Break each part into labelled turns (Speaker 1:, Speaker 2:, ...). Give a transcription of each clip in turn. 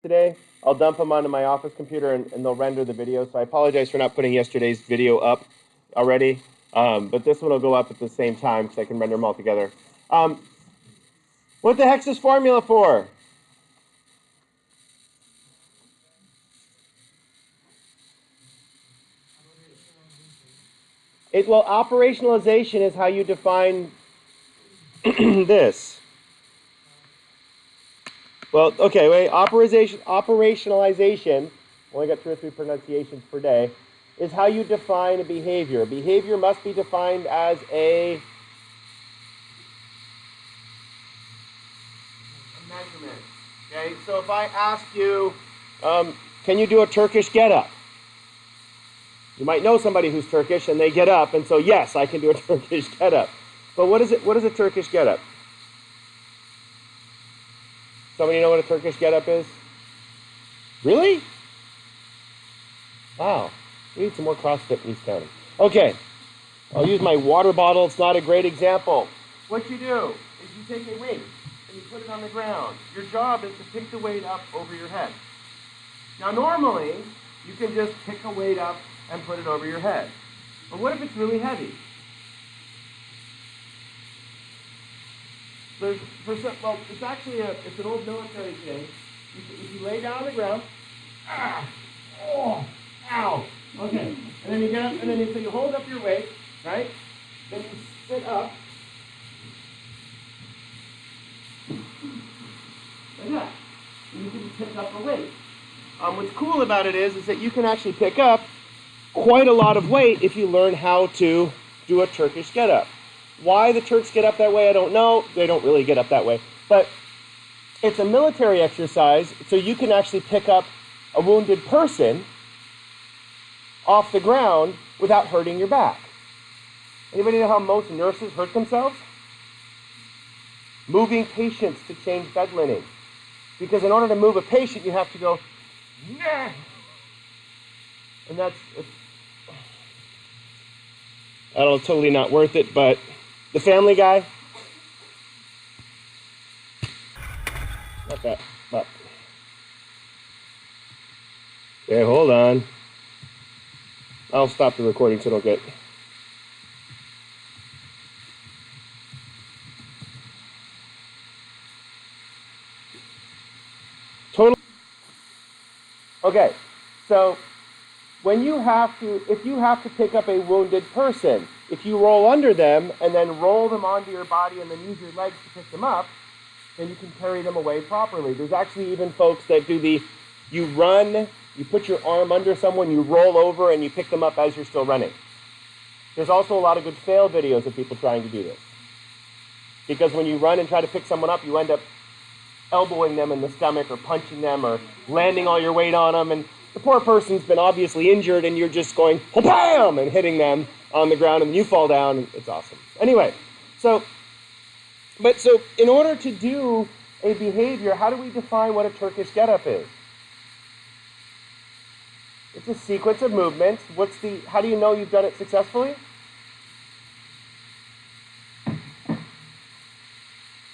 Speaker 1: today. I'll dump them onto my office computer and they'll render the video. So I apologize for not putting yesterday's video up already. But this one will go up at the same time because I can render them all together. What the heck's this formula for? Well, operationalization is how you define this. Well, okay, wait. Operationalization, only got 2 or 3 pronunciations per day, is how you define a behavior. Behavior must be defined as a measurement. Okay, so if I ask you, can you do a Turkish get-up? You might know somebody who's Turkish and they get up, and so yes, I can do a Turkish get-up. But what is it? What is a Turkish get-up? Somebody know what a Turkish get-up is? Really? Wow. We need some more CrossFit in East County. Okay. I'll use my water bottle. It's not a great example. What you do is you take a weight and you put it on the ground. Your job is to pick the weight up over your head. Now normally, you can just pick a weight up and put it over your head. But what if it's really heavy? Well, it's actually it's an old military thing. If you lay down on the ground, ow, okay, and then you get up, and then so you hold up your weight, right? Then you sit up, like that, and you can pick up a weight. What's cool about it is that you can actually pick up quite a lot of weight if you learn how to do a Turkish get-up. Why the Turks get up that way, I don't know. They don't really get up that way. But it's a military exercise, so you can actually pick up a wounded person off the ground without hurting your back. Anybody know how most nurses hurt themselves? Moving patients to change bed linen. Because in order to move a patient, you have to go, nah. And that's, I don't know, totally not worth it, but the Family Guy, not that, but, okay, hold on. I'll stop the recording so I don't get, total, okay, so when you have to, if you have to pick up a wounded person, if you roll under them and then roll them onto your body and then use your legs to pick them up, then you can carry them away properly. There's actually even folks that do you run, you put your arm under someone, you roll over, and you pick them up as you're still running. There's also a lot of good fail videos of people trying to do this. Because when you run and try to pick someone up, you end up elbowing them in the stomach or punching them or landing all your weight on them, and the poor person's been obviously injured, and you're just going, bam, and hitting them on the ground, and you fall down, and it's awesome. Anyway, so in order to do a behavior, how do we define what a Turkish get-up is? It's a sequence of movements. How do you know you've done it successfully?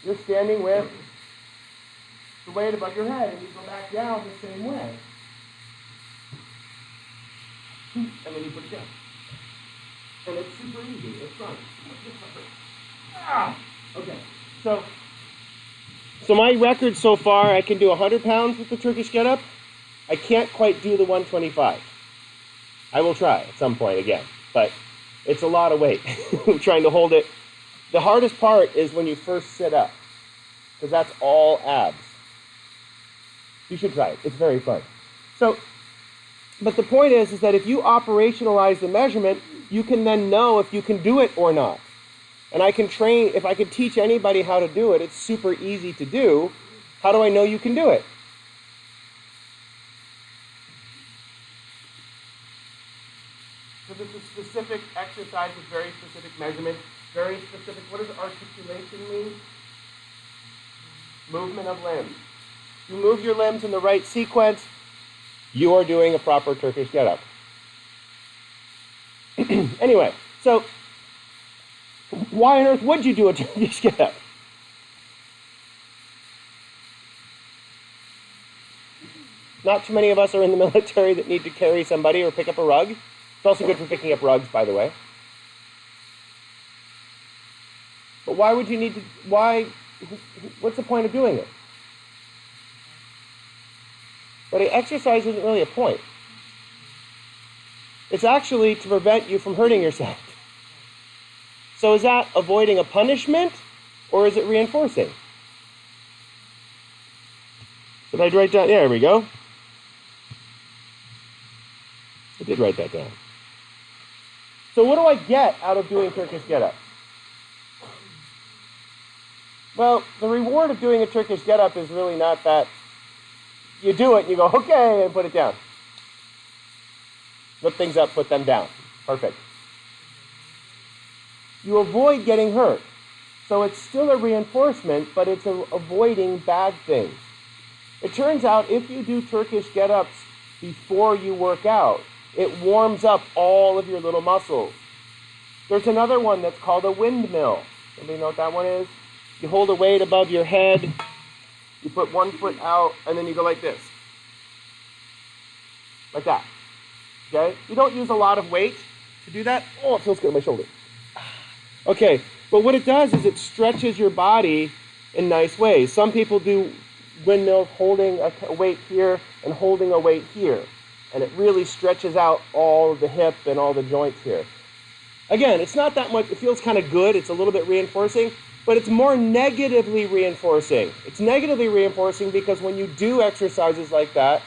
Speaker 1: You're standing with the weight above your head, and you go back down the same way. And then you put it down. And it's super easy. It's fun. Okay. So my record so far, I can do 100 pounds with the Turkish get-up. I can't quite do the 125. I will try at some point again, but it's a lot of weight. Trying to hold it. The hardest part is when you first sit up, because that's all abs. You should try it. It's very fun. But the point is that if you operationalize the measurement, you can then know if you can do it or not. And I can train, if I could teach anybody how to do it, it's super easy to do. How do I know you can do it? Because it's a specific exercise with very specific measurements, very specific. What does articulation mean? Movement of limbs. You move your limbs in the right sequence, you are doing a proper Turkish get-up. Anyway, so why on earth would you do a Turkish get-up? Not too many of us are in the military that need to carry somebody or pick up a rug. It's also good for picking up rugs, by the way. But why would you need to, what's the point of doing it? But exercise isn't really a point. It's actually to prevent you from hurting yourself. So is that avoiding a punishment, or is it reinforcing? Did I write that? There we go. I did write that down. So what do I get out of doing Turkish get-up? Well, the reward of doing a Turkish get-up is really not that you do it and you go, okay, and put it down. Lift things up, put them down. Perfect. You avoid getting hurt. So it's still a reinforcement, but it's avoiding bad things. It turns out if you do Turkish get-ups before you work out, it warms up all of your little muscles. There's another one that's called a windmill. Anybody know what that one is? You hold a weight above your head, you put one foot out, and then you go like this. Like that. Okay? You don't use a lot of weight to do that. Oh, it feels good on my shoulder. Okay, but what it does is it stretches your body in nice ways. Some people do windmills holding a weight here and holding a weight here. And it really stretches out all of the hip and all the joints here. Again, it's not that much, it feels kind of good, it's a little bit reinforcing, but it's more negatively reinforcing. It's negatively reinforcing because when you do exercises like that,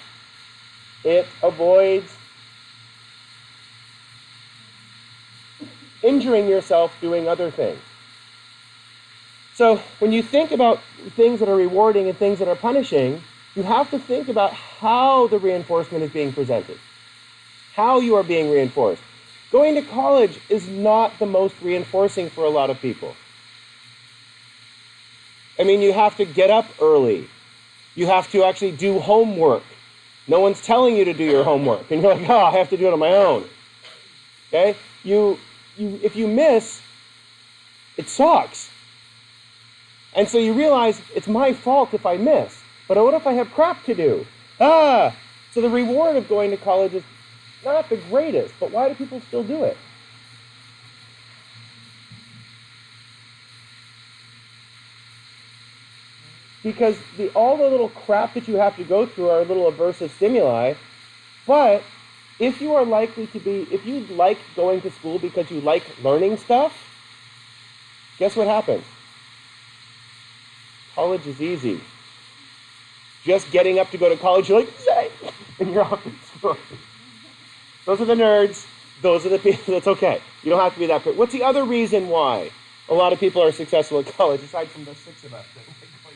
Speaker 1: it avoids injuring yourself doing other things. So when you think about things that are rewarding and things that are punishing, you have to think about how the reinforcement is being presented, how you are being reinforced. Going to college is not the most reinforcing for a lot of people. I mean, you have to get up early. You have to actually do homework. No one's telling you to do your homework. And you're like, oh, I have to do it on my own. Okay? If you miss, it sucks. And so you realize, it's my fault if I miss. But what if I have crap to do? So the reward of going to college is not the greatest, but why do people still do it? Because all the little crap that you have to go through are little aversive stimuli, but if you are likely to be, if you like going to school because you like learning stuff, guess what happens? College is easy. Just getting up to go to college, you're like, yay! And you're off to school. Those are the nerds. Those are the people. That's okay. You don't have to be that. What's the other reason why a lot of people are successful at college, aside from the 6 of us that like going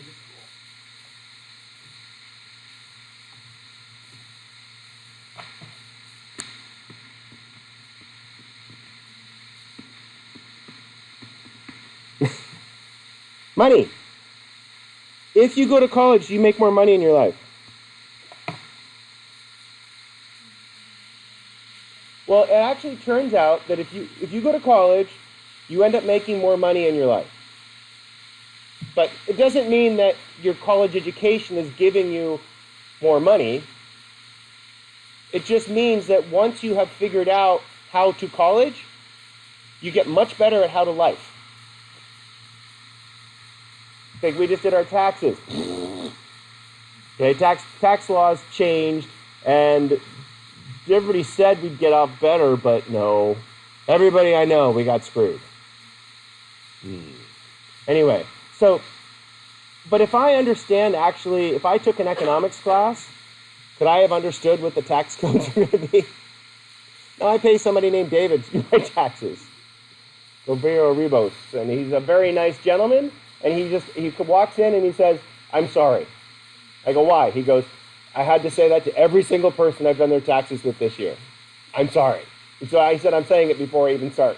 Speaker 1: to school? Money. If you go to college, you make more money in your life. Well, it actually turns out that if you go to college, you end up making more money in your life. But it doesn't mean that your college education is giving you more money. It just means that once you have figured out how to college, you get much better at how to life. Like we just did our taxes. Okay, tax laws changed, and everybody said we'd get off better, but no. Everybody I know, we got screwed. Anyway, so, but if I understand actually, if I took an economics class, could I have understood what the tax codes are going to be? Now I pay somebody named David to do my taxes. Gobeo Ribos, and he's a very nice gentleman, and he walks in and he says, I'm sorry. I go, why? He goes, I had to say that to every single person I've done their taxes with this year. I'm sorry. So I said, I'm saying it before I even start.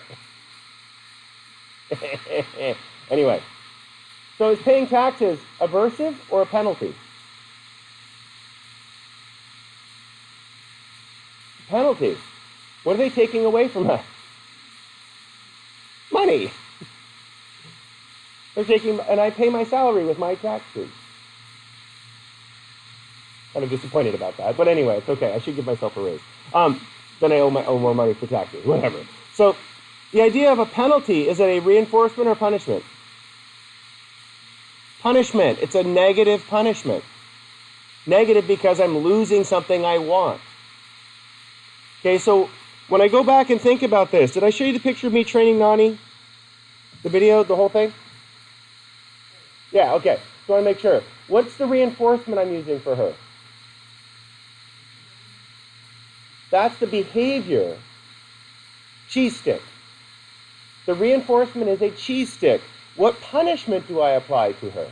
Speaker 1: Anyway, so is paying taxes aversive or a penalty? Penalty. What are they taking away from us? Money. They're taking, and I pay my salary with my taxes. kind of disappointed about that. But anyway, it's okay. I should give myself a raise. Then I owe more money for taxes, whatever. So the idea of a penalty, is it a reinforcement or punishment? Punishment. It's a negative punishment. Negative because I'm losing something I want. Okay, so when I go back and think about this, did I show you the picture of me training Nani? The video, the whole thing? Yeah, okay. So I want to make sure. What's the reinforcement I'm using for her? That's the behavior. Cheese stick. The reinforcement is a cheese stick. What punishment do I apply to her?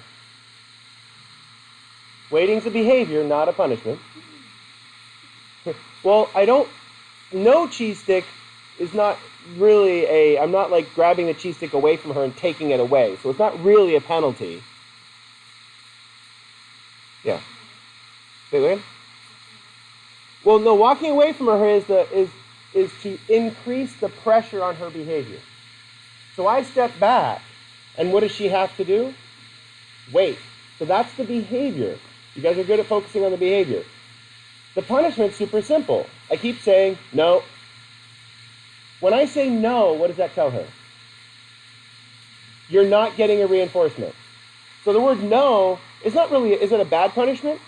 Speaker 1: Waiting's a behavior, not a punishment. Well, no cheese stick is not really I'm not like grabbing the cheese stick away from her and taking it away. So it's not really a penalty. Yeah. Say it again? Well, no, walking away from her is to increase the pressure on her behavior. So I step back, and what does she have to do? Wait. So that's the behavior. You guys are good at focusing on the behavior. The punishment's super simple. I keep saying no. When I say no, what does that tell her? You're not getting a reinforcement. So the word no is not really, is it a bad punishment?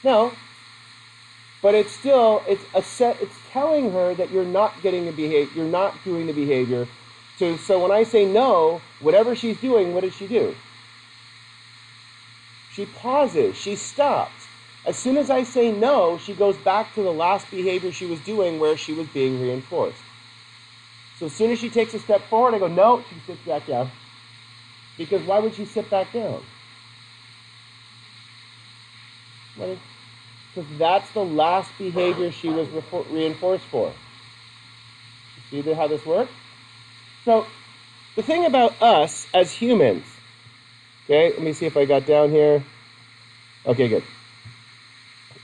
Speaker 1: No. But it's still, it's telling her that you're not getting the behavior, you're not doing the behavior. So when I say no, whatever she's doing, what does she do? She pauses, she stops. As soon as I say no, she goes back to the last behavior she was doing where she was being reinforced. So as soon as she takes a step forward, I go, no, she sits back down. Because why would she sit back down? Because that's the last behavior she was reinforced for. You see how this works? So the thing about us as humans, okay, let me see if I got down here. Okay, good.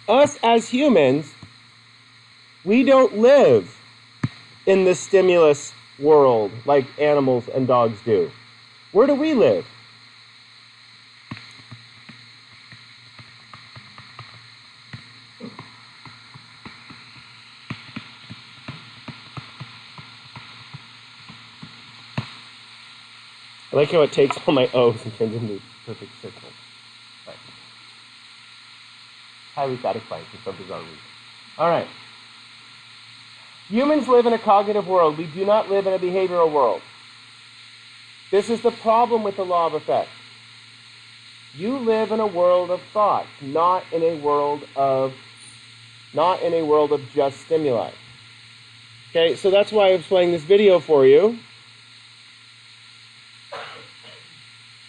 Speaker 1: Us as humans, we don't live in the stimulus world like animals and dogs do. Where do we live? I like how it takes all my O's and turns into perfect circles. Right. Highly satisfying for some bizarre reason. All right. Humans live in a cognitive world. We do not live in a behavioral world. This is the problem with the law of effect. You live in a world of thought, not in a world of just stimuli. Okay, so that's why I was playing this video for you.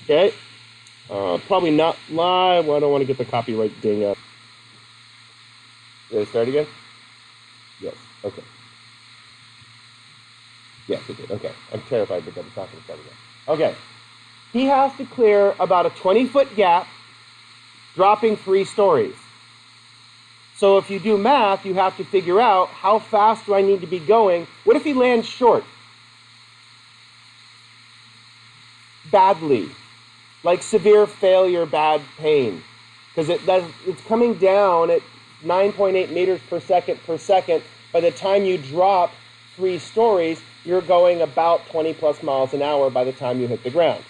Speaker 1: Okay, probably not live. Well, I don't want to get the copyright ding up. Did it start again? Yes. Okay. Yes, it did. Okay. I'm terrified that it's not going to start again. Okay. He has to clear about a 20-foot gap, dropping 3 stories. So if you do math, you have to figure out how fast do I need to be going. What if he lands short? Badly. Like severe failure, bad pain. Because it's coming down at 9.8 meters per second. By the time you drop 3 stories, you're going about 20 plus miles an hour by the time you hit the ground.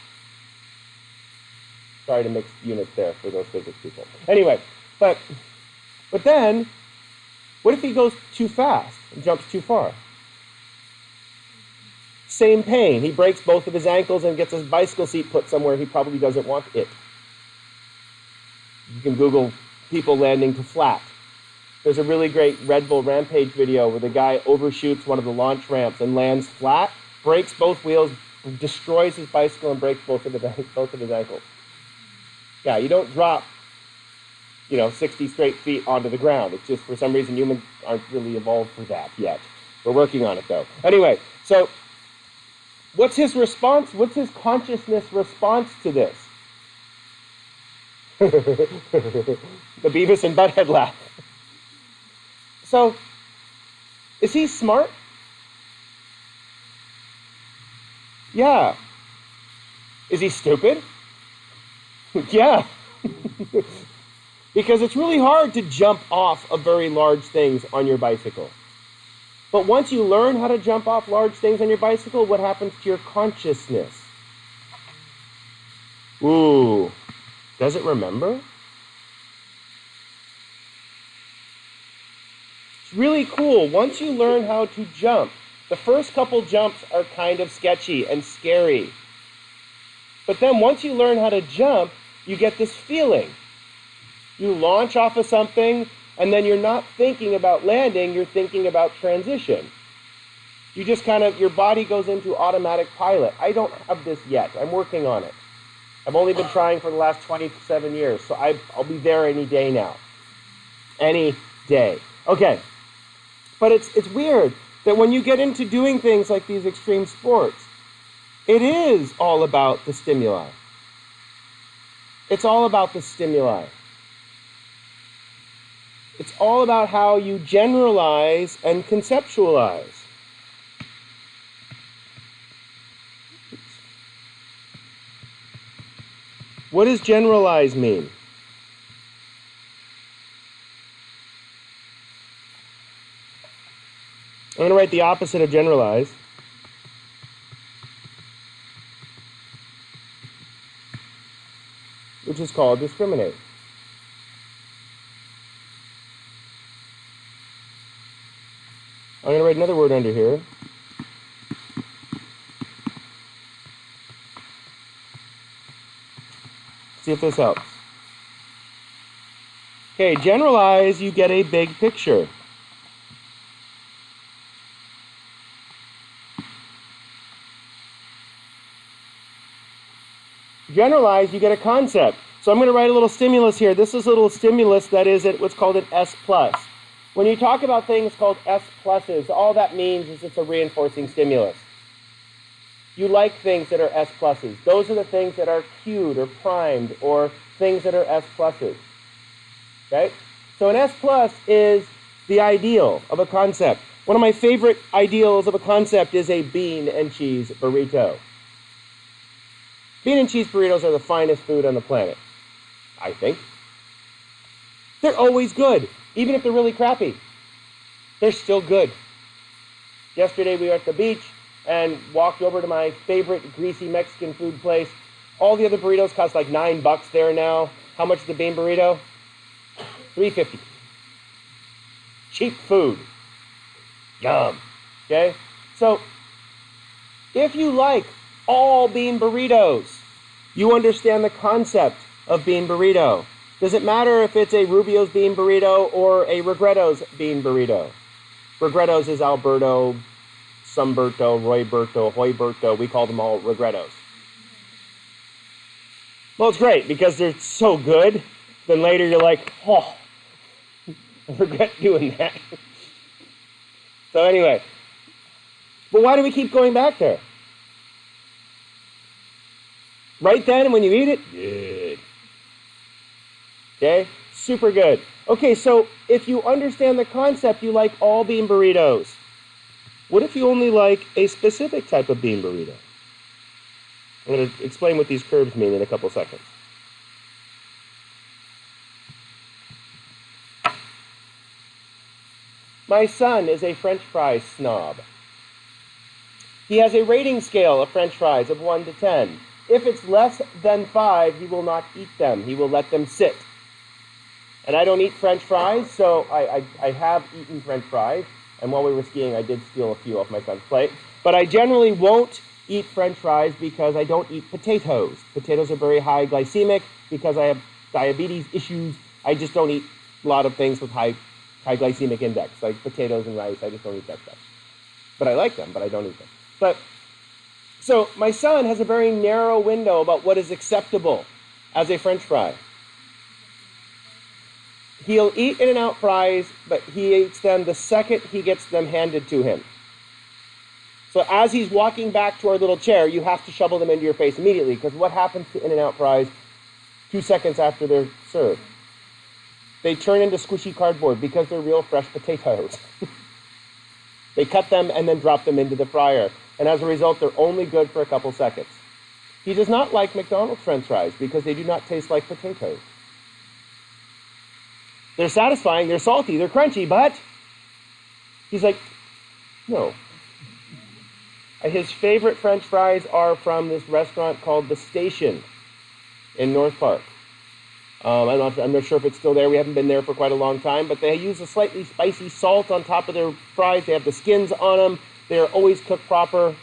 Speaker 1: Sorry to mix units there for those physics people. Anyway, but then, what if he goes too fast and jumps too far? Same pain. He breaks both of his ankles and gets his bicycle seat put somewhere he probably doesn't want it. You can Google people landing too flat. There's a really great Red Bull Rampage video where the guy overshoots one of the launch ramps and lands flat, breaks both wheels, destroys his bicycle, and breaks both of his ankles. Yeah, you don't drop, 60 straight feet onto the ground. It's just for some reason humans aren't really evolved for that yet. We're working on it though. Anyway, so what's his response? What's his consciousness response to this? The Beavis and Butthead laugh. So, is he smart? Yeah. Is he stupid? Yeah. Because it's really hard to jump off of very large things on your bicycle. But once you learn how to jump off large things on your bicycle, what happens to your consciousness? Ooh, does it remember? It's really cool. Once you learn how to jump, the first couple jumps are kind of sketchy and scary. But then once you learn how to jump, you get this feeling. You launch off of something, and then you're not thinking about landing, you're thinking about transition. You just kind of, your body goes into automatic pilot. I don't have this yet. I'm working on it. I've only been trying for the last 27 years, so I'll be there any day now. Any day. Okay. But it's weird that when you get into doing things like these extreme sports, it is all about the stimuli. It's all about the stimuli. It's all about how you generalize and conceptualize. What does generalize mean? I'm going to write the opposite of generalize. Which is called discriminate. I'm going to write another word under here. See if this helps. Okay, generalize, you get a big picture. Generalize, you get a concept. So I'm going to write a little stimulus here. This is a little stimulus that is at what's called an S+. When you talk about things called S+, all that means is it's a reinforcing stimulus. You like things that are S+. Those are the things that are cued or primed, or things that are S+. Okay? So an S+ is the ideal of a concept. One of my favorite ideals of a concept is a bean and cheese burrito. Bean and cheese burritos are the finest food on the planet, I think. They're always good, even if they're really crappy. They're still good. Yesterday we were at the beach and walked over to my favorite greasy Mexican food place. All the other burritos cost like $9 there now. How much is the bean burrito? $3.50. Cheap food. Yum. Okay? So, if you like all bean burritos, you understand the concept of bean burrito. Does it matter if it's a Rubio's bean burrito or a Regretto's bean burrito? Regretto's is Alberto, Sumberto, Royberto, Hoyberto. We call them all Regrettos. Well, it's great because they're so good. Then later you're like, oh, I regret doing that. So anyway, but why do we keep going back there? Right then, when you eat it, good. Okay? Super good. Okay, so if you understand the concept, you like all bean burritos. What if you only like a specific type of bean burrito? I'm going to explain what these curves mean in a couple seconds. My son is a French fry snob. He has a rating scale of French fries of 1 to 10. If it's less than 5, he will not eat them. He will let them sit. And I don't eat French fries, so I have eaten French fries. And while we were skiing, I did steal a few off my son's plate. But I generally won't eat French fries because I don't eat potatoes. Potatoes are very high glycemic. Because I have diabetes issues, I just don't eat a lot of things with high glycemic index, like potatoes and rice. I just don't eat that stuff. But I like them, but I don't eat them. But so my son has a very narrow window about what is acceptable as a French fry. He'll eat In-N-Out fries, but he eats them the second he gets them handed to him. So as he's walking back to our little chair, you have to shovel them into your face immediately, because what happens to In-N-Out fries 2 seconds after they're served? They turn into squishy cardboard because they're real fresh potatoes. They cut them and then drop them into the fryer. And as a result, they're only good for a couple seconds. He does not like McDonald's French fries because they do not taste like potatoes. They're satisfying, they're salty, they're crunchy, but he's like, no. His favorite French fries are from this restaurant called The Station in North Park. I'm not sure if it's still there. We haven't been there for quite a long time, but they use a slightly spicy salt on top of their fries. They have the skins on them. They're always cooked proper.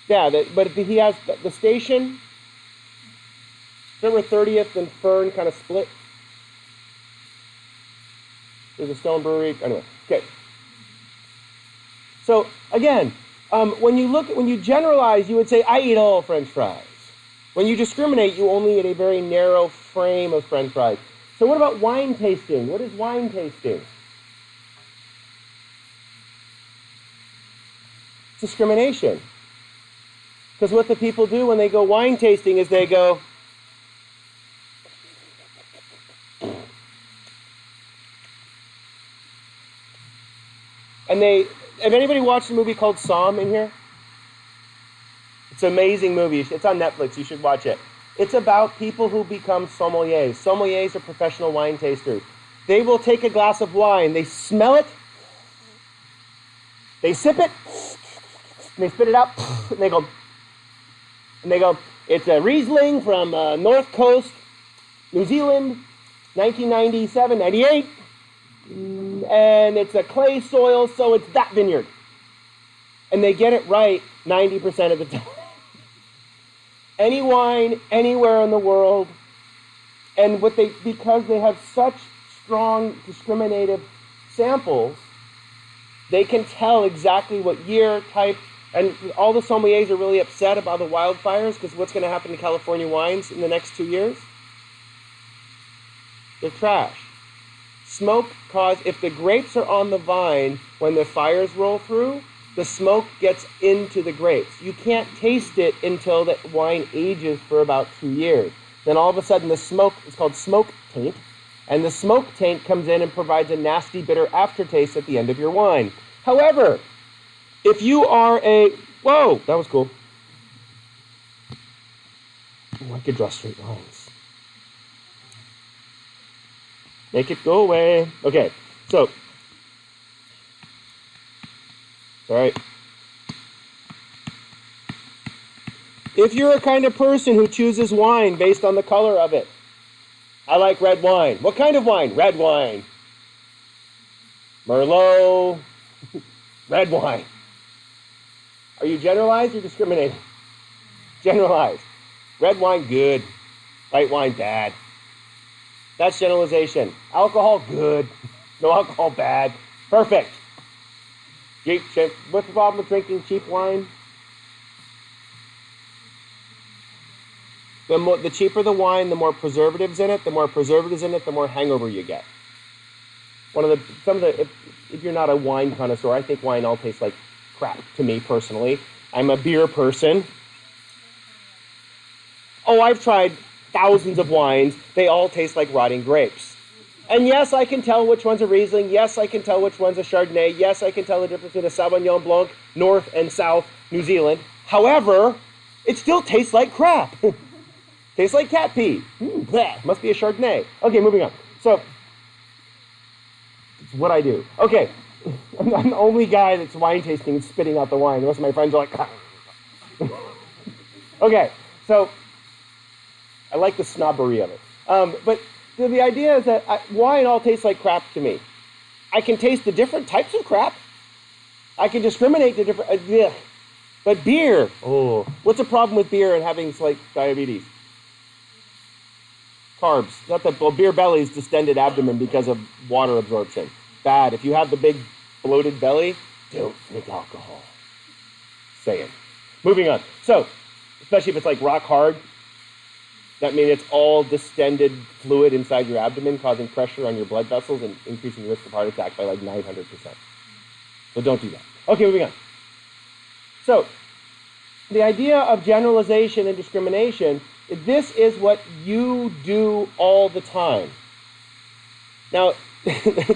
Speaker 1: Yeah, but he has The Station. Remember 30th and Fern kind of split? There's a Stone Brewery. Anyway, okay. So again, when you generalize, you would say, I eat all French fries. When you discriminate, you only eat a very narrow frame of French fries. So what about wine tasting? What is wine tasting? Discrimination. Because what the people do when they go wine tasting is they go, and have anybody watched a movie called Somm in here? It's an amazing movie. It's on Netflix. You should watch it. It's about people who become sommeliers. Sommeliers are professional wine tasters. They will take a glass of wine, they smell it, they sip it, and they spit it out, and they go, it's a Riesling from North Coast, New Zealand, 1997, 98, and it's a clay soil, so it's that vineyard. And they get it right 90% of the time. Any wine, anywhere in the world, and because they have such strong discriminative samples, they can tell exactly what year, type, and all the sommeliers are really upset about the wildfires because what's going to happen to California wines in the next 2 years? They're trash. Smoke if the grapes are on the vine when the fires roll through, the smoke gets into the grapes. You can't taste it until the wine ages for about 2 years. Then all of a sudden the smoke, it's called smoke taint, and the smoke taint comes in and provides a nasty, bitter aftertaste at the end of your wine. However, if you are whoa, that was cool. Oh, I could draw straight lines. Make it go away. Okay, so, all right. If you're a kind of person who chooses wine based on the color of it, I like red wine. What kind of wine? Red wine. Merlot. Red wine. Are you generalized or discriminating? Generalized. Red wine, good. White wine, bad. That's generalization. Alcohol, good. No alcohol, bad. Perfect. Cheap. What's the problem with drinking cheap wine? The cheaper the wine, the more preservatives in it. The more preservatives in it, the more hangover you get. If you're not a wine connoisseur, I think wine all tastes like crap to me personally. I'm a beer person. Oh, I've tried thousands of wines. They all taste like rotting grapes. And yes, I can tell which one's a Riesling. Yes, I can tell which one's a Chardonnay. Yes, I can tell the difference between a Sauvignon Blanc, North and South New Zealand. However, it still tastes like crap. Tastes like cat pee. Must be a Chardonnay. Okay, moving on. So, it's what I do. Okay, I'm the only guy that's wine tasting and spitting out the wine. The rest of my friends are like, okay, so I like the snobbery of it. But the idea is that wine all tastes like crap to me. I can taste the different types of crap. I can discriminate the different, but beer, oh, what's the problem with beer and having like diabetes? Carbs. Beer belly is distended abdomen because of water absorption. Bad. If you have the big bloated belly, don't drink alcohol. Saying. Moving on. So, especially if it's like rock hard, that means it's all distended fluid inside your abdomen, causing pressure on your blood vessels and increasing the risk of heart attack by like 900%. So don't do that. Okay, moving on. So, the idea of generalization and discrimination, this is what you do all the time. Now,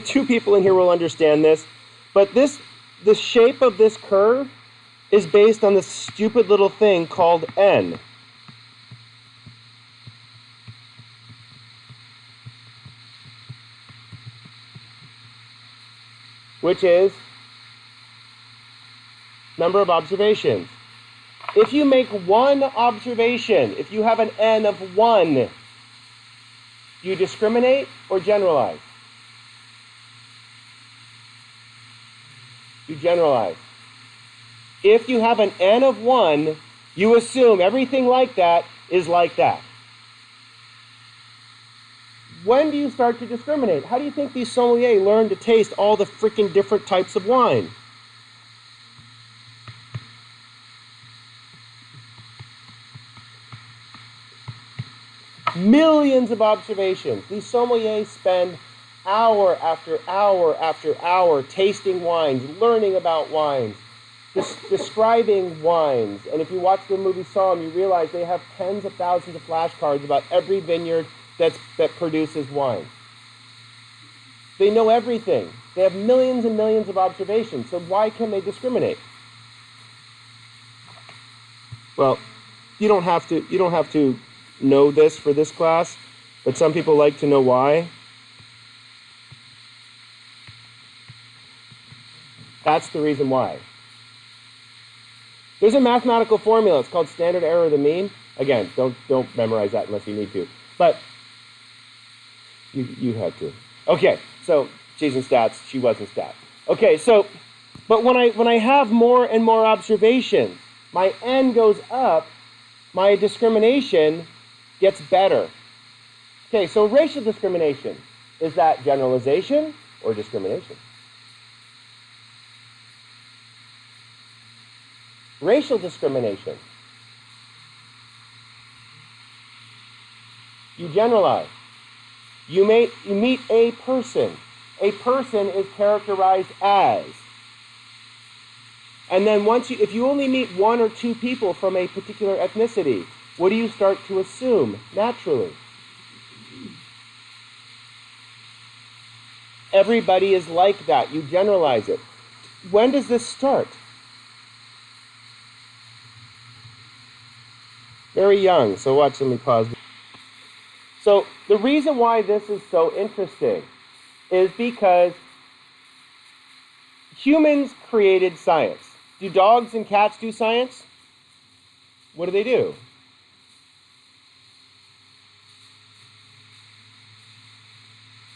Speaker 1: two people in here will understand this, but the shape of this curve is based on this stupid little thing called n. which is number of observations. If you make one observation, if you have an N of 1, do you discriminate or generalize? You generalize. If you have an N of 1, you assume everything like that is like that. When do you start to discriminate? How do you think these sommeliers learn to taste all the freaking different types of wine? Millions of observations. These sommeliers spend hour after hour after hour tasting wines, learning about wines, describing wines. And if you watch the movie Somm, you realize they have tens of thousands of flashcards about every vineyard that produces wine. They know everything. They have millions and millions of observations. So why can they discriminate? Well, you don't have to know this for this class, but some people like to know why. That's the reason why. There's a mathematical formula. It's called standard error of the mean. Again, don't memorize that unless you need to. But you had to. Okay, so she's in stats. She was in stats. Okay, so, but when I have more and more observations, my N goes up, my discrimination gets better. Okay, so racial discrimination, is that generalization or discrimination? Racial discrimination. You generalize. You meet a person. A person is characterized as. And then if you only meet one or two people from a particular ethnicity, what do you start to assume naturally? Everybody is like that. You generalize it. When does this start? Very young. So watch, let me pause. So the reason why this is so interesting is because humans created science. Do dogs and cats do science? What do they do?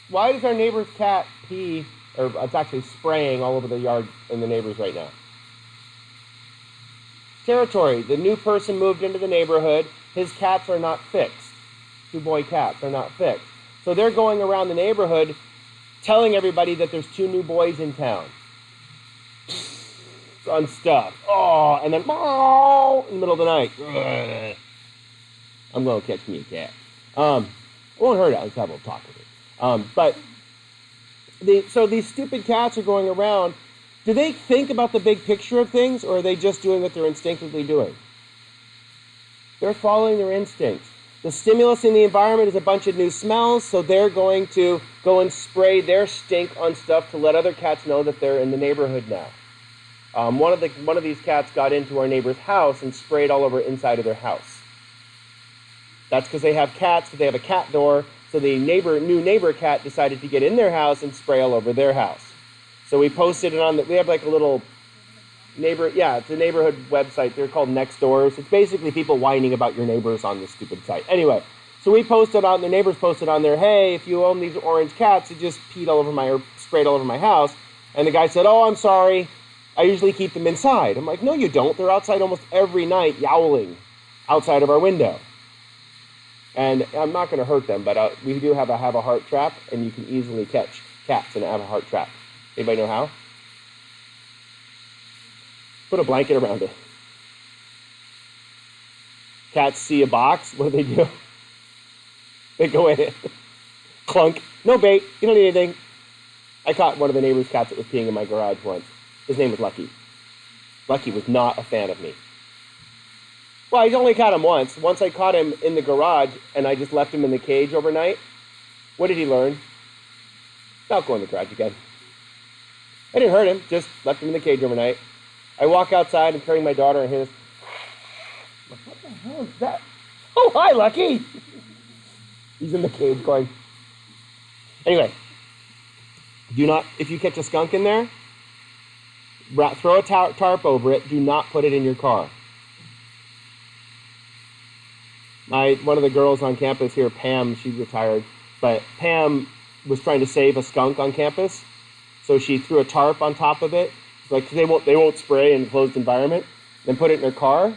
Speaker 1: Why does our neighbor's cat pee, or it's actually spraying all over the yard in the neighbor's right now? Territory. The new person moved into the neighborhood. His cats are not fixed. Two boy cats are not fixed. So they're going around the neighborhood telling everybody that there's two new boys in town. On stuff. Oh, and then in the middle of the night. Ugh. I'm going to catch me a cat. It won't hurt it. I'll just have a little talk with it. So these stupid cats are going around. Do they think about the big picture of things, or are they just doing what they're instinctively doing? They're following their instincts. The stimulus in the environment is a bunch of new smells, so they're going to go and spray their stink on stuff to let other cats know that they're in the neighborhood now. One of these cats got into our neighbor's house and sprayed all over inside of their house. That's because they have cats, because they have a cat door, so the new neighbor cat decided to get in their house and spray all over their house. So we posted it on we have like a little it's a neighborhood website. They're called Nextdoors. It's basically people whining about your neighbors on this stupid site. Anyway, so we posted on, the neighbors posted on there, hey, if you own these orange cats, it just sprayed all over my house. And the guy said, oh, I'm sorry. I usually keep them inside. I'm like, no, you don't. They're outside almost every night yowling outside of our window. And I'm not going to hurt them, but we do have a heart trap, and you can easily catch cats in a have a heart trap. Anybody know how? Put a blanket around it. Cats see a box, what do? They go in it. Clunk. No bait. You don't need anything. I caught one of the neighbor's cats that was peeing in my garage once. His name was Lucky. Lucky was not a fan of me. Well, I only caught him once. Once I caught him in the garage, and I just left him in the cage overnight. What did he learn? Don't go in the garage again. I didn't hurt him, just left him in the cage overnight. I walk outside and carrying my daughter, and hear this. What the hell is that? Oh, hi, Lucky! He's in the cage going. Anyway, Do not, if you catch a skunk in there, throw a tarp over it. Do not put it in your car. One of the girls on campus here, Pam, she retired, but Pam was trying to save a skunk on campus, so she threw a tarp on top of it. Like they won't spray in a closed environment. Then put it in their car,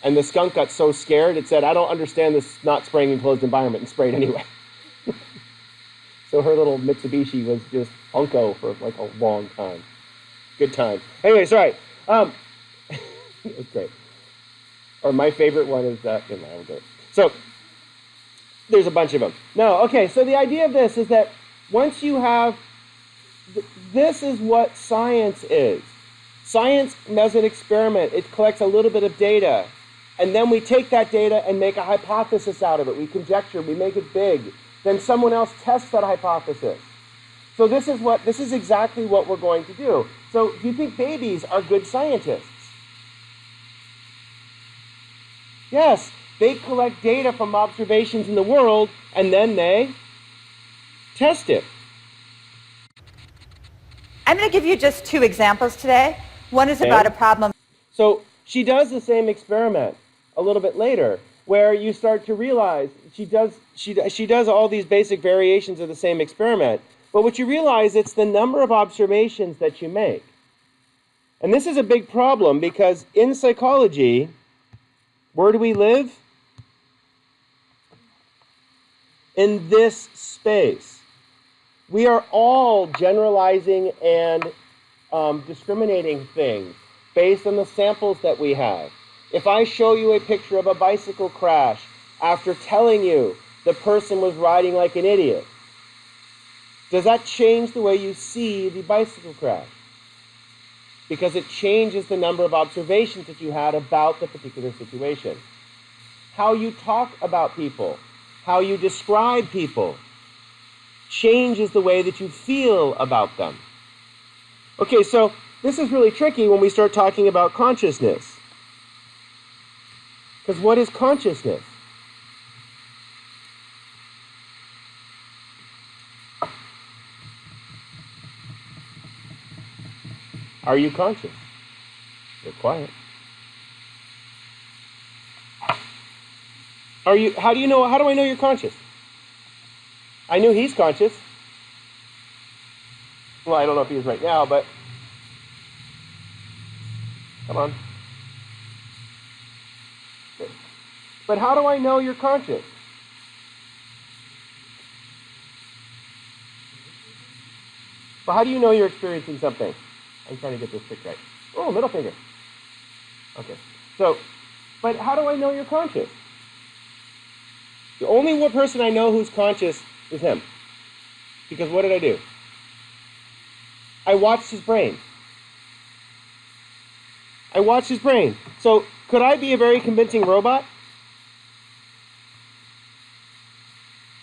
Speaker 1: and the skunk got so scared it said, "I don't understand this not spraying in closed environment," and sprayed anyway. So her little Mitsubishi was just unco for like a long time. Good time. Anyway, sorry. It's great. Or my favorite one is so there's a bunch of them. No, okay. So the idea of this is that once you have, this is what science is. Science does an experiment. It collects a little bit of data, and then we take that data and make a hypothesis out of it. We conjecture. We make it big. Then someone else tests that hypothesis. So this is exactly what we're going to do. So do you think babies are good scientists? Yes, they collect data from observations in the world, and then they test it.
Speaker 2: I'm going to give you just 2 examples today. One is about a problem.
Speaker 1: So she does the same experiment a little bit later, where you start to realize she does all these basic variations of the same experiment. But what you realize, it's the number of observations that you make. And this is a big problem because in psychology, where do we live? In this space. We are all generalizing and discriminating things based on the samples that we have. If I show you a picture of a bicycle crash after telling you the person was riding like an idiot, does that change the way you see the bicycle crash? Because it changes the number of observations that you had about the particular situation. How you talk about people, how you describe people, changes the way that you feel about them. Okay, so this is really tricky when we start talking about consciousness. Because what is consciousness? Are you conscious? You're quiet. How do I know you're conscious? I knew he's conscious. Well, I don't know if he is right now, but come on. But how do I know you're conscious? Well, how do you know you're experiencing something? I'm trying to get this trick right. Oh, middle finger. Okay. So, but how do I know you're conscious? The only one person I know who's conscious is him. Because what did I do? I watched his brain. I watched his brain. So, could I be a very convincing robot?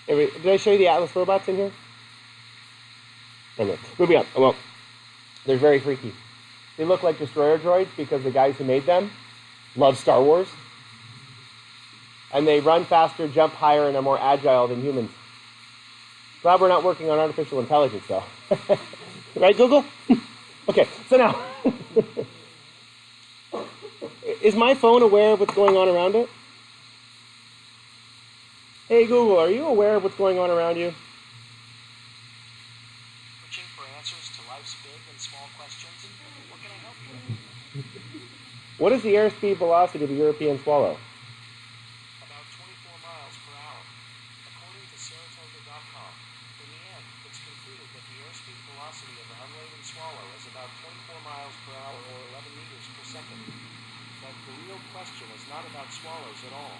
Speaker 1: Did I show you the Atlas robots in here? Okay, moving on. Well, they're very freaky. They look like destroyer droids because the guys who made them love Star Wars. And they run faster, jump higher, and are more agile than humans. Glad we're not working on artificial intelligence, though. Right, Google? Okay, so now, is my phone aware of what's going on around it? Hey, Google, are you aware of what's going on around you?
Speaker 3: Searching for answers to life's big and small questions. What can I help you with?
Speaker 1: What is the airspeed velocity of a European swallow?
Speaker 3: About 24 miles per hour. According to Saratoga.com, in the end, it's concluded that the airspeed velocity of an unladen swallow is about 24 miles per hour or 11 meters per second. But the real question is not about swallows at all.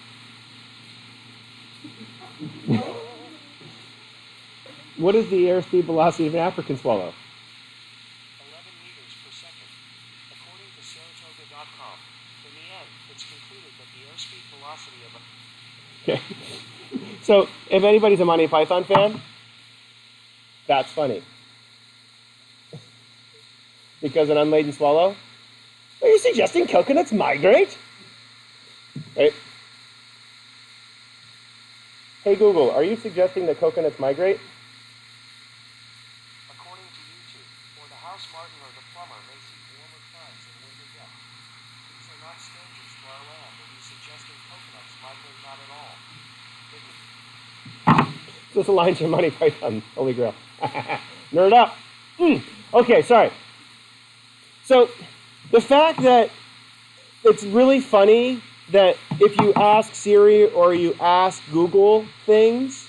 Speaker 1: What is the airspeed velocity of an African swallow?
Speaker 3: 11 meters per second. According to Saratoga.com, in the end, it's concluded that the airspeed velocity of a...
Speaker 1: Okay. So, if anybody's a Monty Python fan, that's funny. Because an unladen swallow? Are you suggesting coconuts migrate? Right? Hey Google, are you suggesting that coconuts migrate? This aligns your Monty Python, Holy Grail. Nerd up. Okay, sorry. So the fact that it's really funny that if you ask Siri or you ask Google things,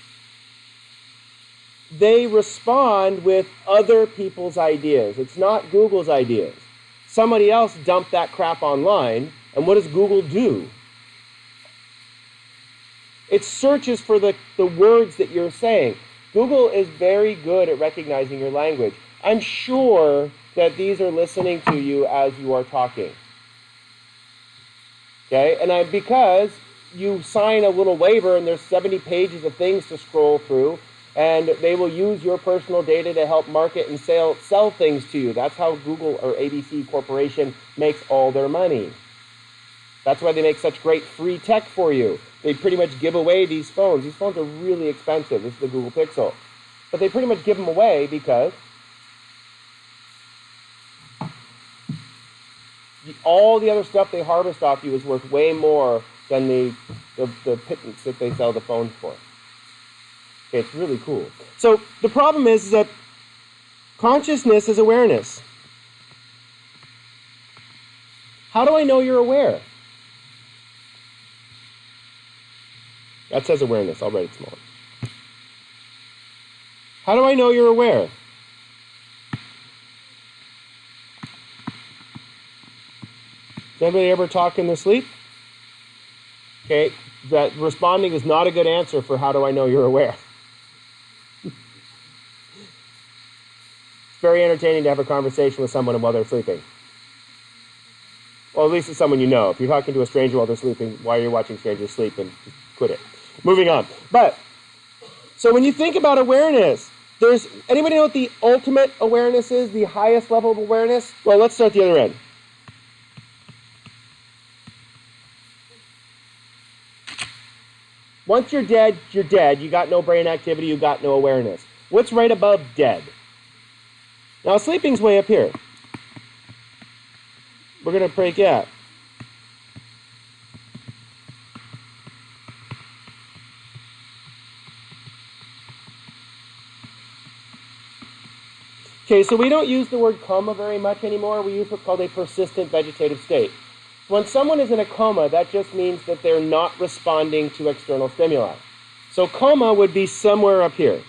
Speaker 1: they respond with other people's ideas. It's not Google's ideas. Somebody else dumped that crap online, and what does Google do? It searches for the words that you're saying. Google is very good at recognizing your language. I'm sure that these are listening to you as you are talking. Okay, and because you sign a little waiver and there's 70 pages of things to scroll through, and they will use your personal data to help market and sell things to you. That's how Google or ABC Corporation makes all their money. That's why they make such great free tech for you. They pretty much give away these phones. These phones are really expensive. This is the Google Pixel. But they pretty much give them away because all the other stuff they harvest off you is worth way more than the pittance that they sell the phones for. Okay, it's really cool. So the problem is that consciousness is awareness. How do I know you're aware? That says awareness. I'll write it smaller. How do I know you're aware? Does anybody ever talk in their sleep? Okay, that responding is not a good answer for how do I know you're aware. It's very entertaining to have a conversation with someone while they're sleeping. Well, at least it's someone you know. If you're talking to a stranger while they're sleeping, why are you watching strangers sleep? And just quit it. Moving on. But, so when you think about awareness, anybody know what the ultimate awareness is? The highest level of awareness? Well, let's start the other end. Once you're dead, you're dead. You got no brain activity, you got no awareness. What's right above dead? Now, sleeping's way up here. We're going to break that. Okay, so we don't use the word coma very much anymore. We use what's called a persistent vegetative state. When someone is in a coma, that just means that they're not responding to external stimuli. So coma would be somewhere up here.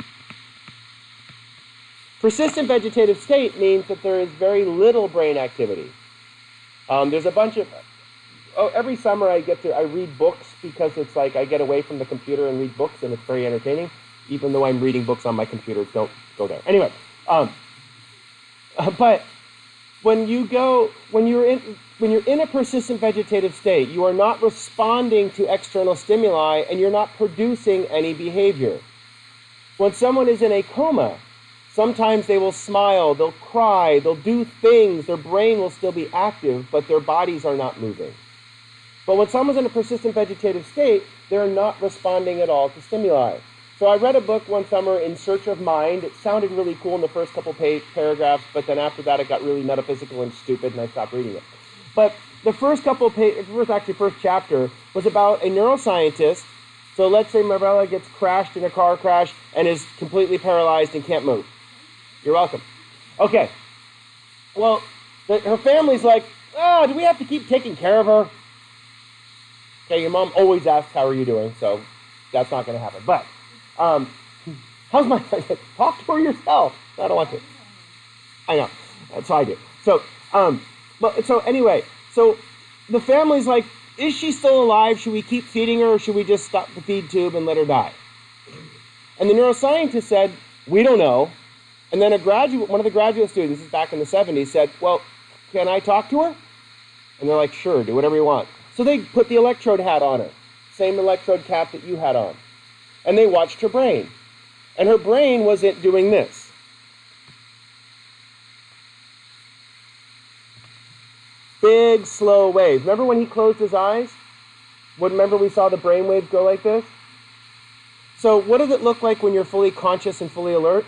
Speaker 1: Persistent vegetative state means that there is very little brain activity. There's a bunch of... every summer I read books because it's like I get away from the computer and read books, and it's very entertaining, even though I'm reading books on my computer. Don't go there. Anyway, but when you're in a persistent vegetative state, you are not responding to external stimuli and you're not producing any behavior. When someone is in a coma, sometimes they will smile, they'll cry, they'll do things, their brain will still be active, but their bodies are not moving. But when someone's in a persistent vegetative state, they're not responding at all to stimuli. So I read a book one summer, In Search of Mind. It sounded really cool in the first couple paragraphs, but then after that it got really metaphysical and stupid, and I stopped reading it. But the first first chapter was about a neuroscientist. So let's say Marvella gets crashed in a car crash and is completely paralyzed and can't move. You're welcome. Okay. Well, her family's like, do we have to keep taking care of her? Okay, your mom always asks, how are you doing? So that's not going to happen. But how's my... Talk to her yourself. I don't want to. I know. That's how I do. So, so anyway, so the family's like, is she still alive? Should we keep feeding her, or should we just stop the feed tube and let her die? And the neuroscientist said, we don't know. And then one of the graduate students, this is back in the 70s, said, well, can I talk to her? And they're like, sure, do whatever you want. So they put the electrode hat on her, same electrode cap that you had on. And they watched her brain. And her brain wasn't doing this. Big, slow waves. Remember when he closed his eyes? Remember we saw the brain waves go like this? So what does it look like when you're fully conscious and fully alert?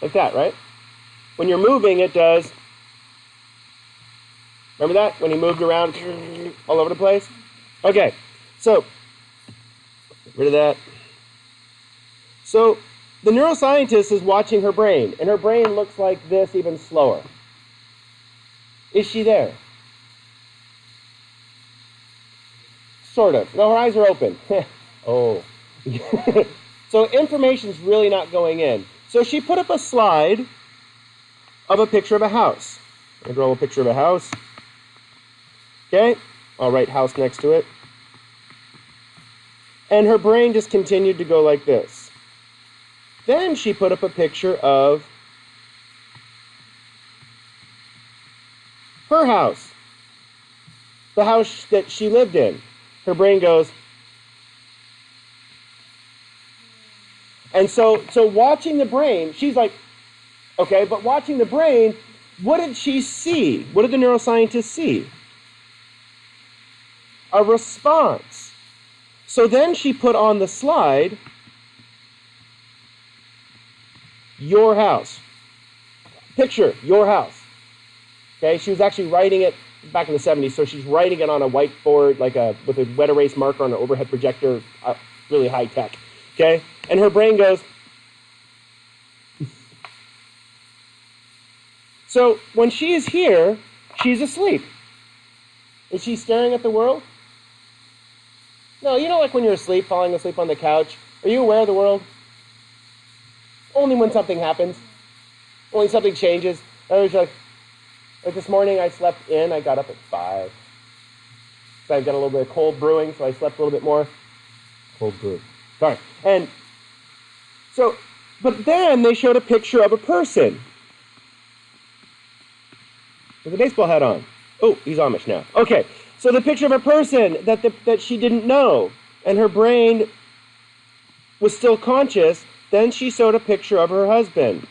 Speaker 1: Like that, right? When you're moving, it does. Remember that? When he moved around all over the place? Okay. So, get rid of that. So, the neuroscientist is watching her brain, and her brain looks like this, even slower. Is she there? Sort of. No, her eyes are open. Oh. So information's really not going in. So she put up a slide of a picture of a house. I draw a picture of a house. Okay? I'll write house next to it. And her brain just continued to go like this. Then she put up a picture of her house. The house that she lived in. Her brain goes. And so watching the brain, she's like, okay, but watching the brain, what did she see? What did the neuroscientist see? A response. So then she put on the slide, your house. Picture, your house. Okay, she was actually writing it back in the 70s, so she's writing it on a whiteboard, with a wet erase marker on an overhead projector, really high tech. Okay, and her brain goes. So when she is here, she's asleep. Is she staring at the world? No, you know, like when you're asleep, falling asleep on the couch. Are you aware of the world? Only when something happens. Only something changes. Like this morning I slept in, I got up at 5. So I've got a little bit of cold brewing, so I slept a little bit more. Cold brew. Sorry. And so, but then they showed a picture of a person with a baseball hat on. Oh, he's Amish now. Okay, so the picture of a person that she didn't know, and her brain was still conscious. Then she showed a picture of her husband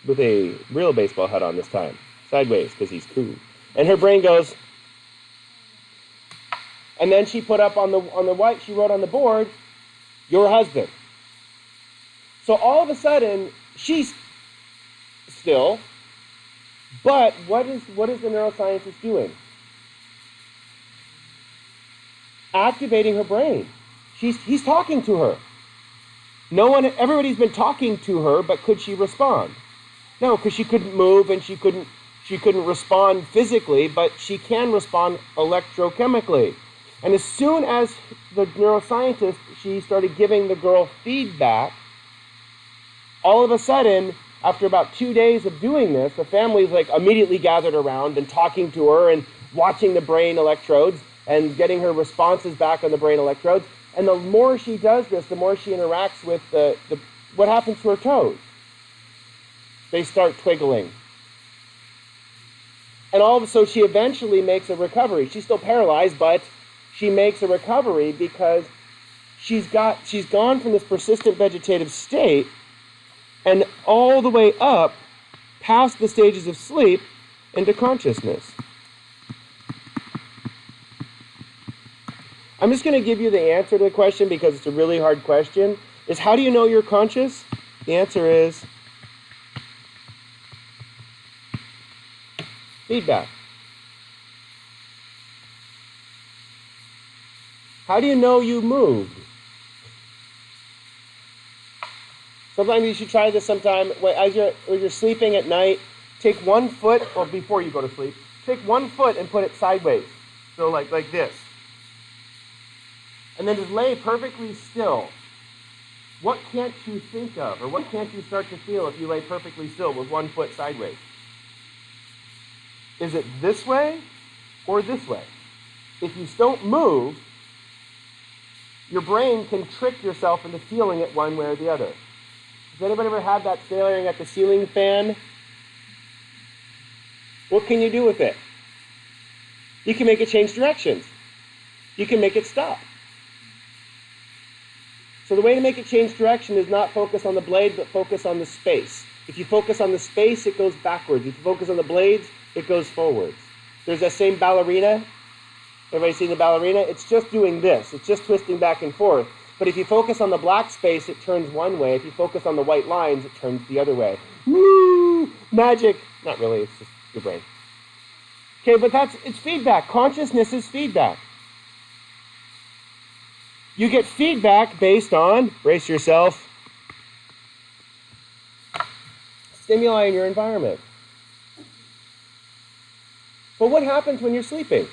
Speaker 1: with a real baseball hat on this time, sideways, because he's cool. And her brain goes, and then she put up on the white, she wrote on the board, your husband. So all of a sudden, she's still, but what is the neuroscientist doing? Activating her brain. He's talking to her. Everybody's been talking to her, but could she respond? No, because she couldn't move and she couldn't respond physically, but she can respond electrochemically. And as soon as the neuroscientist, she started giving the girl feedback, all of a sudden, after about 2 days of doing this, the family's like immediately gathered around and talking to her and watching the brain electrodes and getting her responses back on the brain electrodes. And the more she does this, the more she interacts with what happens to her toes. They start twiggling. And so she eventually makes a recovery. She's still paralyzed, but she makes a recovery because she's gone from this persistent vegetative state and all the way up past the stages of sleep into consciousness. I'm just going to give you the answer to the question because it's a really hard question. Is how do you know you're conscious? The answer is feedback. How do you know you moved? Sometimes you should try this sometime. As you're sleeping at night, take 1 foot, or before you go to sleep, take 1 foot and put it sideways. So like this. And then just lay perfectly still. What can't you think of, or what can't you start to feel if you lay perfectly still with 1 foot sideways? Is it this way or this way? If you don't move, your brain can trick yourself into feeling it one way or the other. Has anybody ever had that staring at the ceiling fan? What can you do with it? You can make it change directions. You can make it stop. So the way to make it change direction is not focus on the blade, but focus on the space. If you focus on the space, it goes backwards. If you focus on the blades, it goes forwards. There's that same ballerina. Everybody seen the ballerina? It's just doing this. It's just twisting back and forth. But if you focus on the black space, it turns one way. If you focus on the white lines, it turns the other way. Woo! Magic. Not really, it's just your brain. Okay, but it's feedback. Consciousness is feedback. You get feedback based on, brace yourself, stimuli in your environment. But what happens when you're sleeping?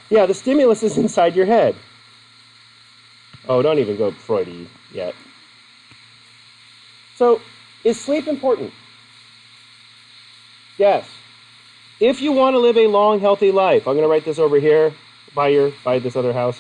Speaker 1: Yeah, the stimulus is inside your head. Oh, don't even go Freudy yet. So, is sleep important? Yes. If you want to live a long, healthy life, I'm going to write this over here by this other house.